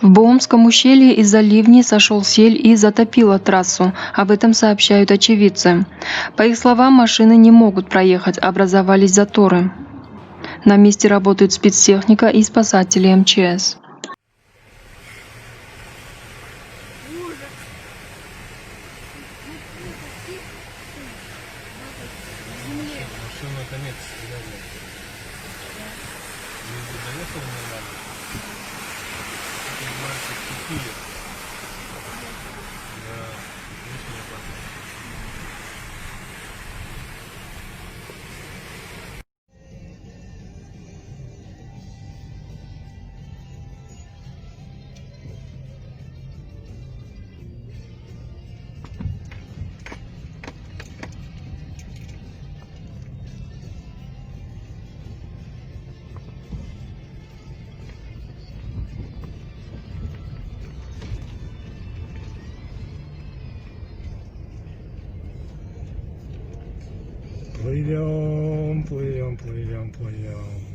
В Боумском ущелье из-за ливней сошел сель и затопило трассу. Об этом сообщают очевидцы. По их словам, машины не могут проехать, образовались заторы. На месте работают спецтехника и спасатели МЧС. Машина конец стреляли. Не доехал нормально. Мальчик купили. Да, очень опасно. Плывем, плывем, плывем, плывем.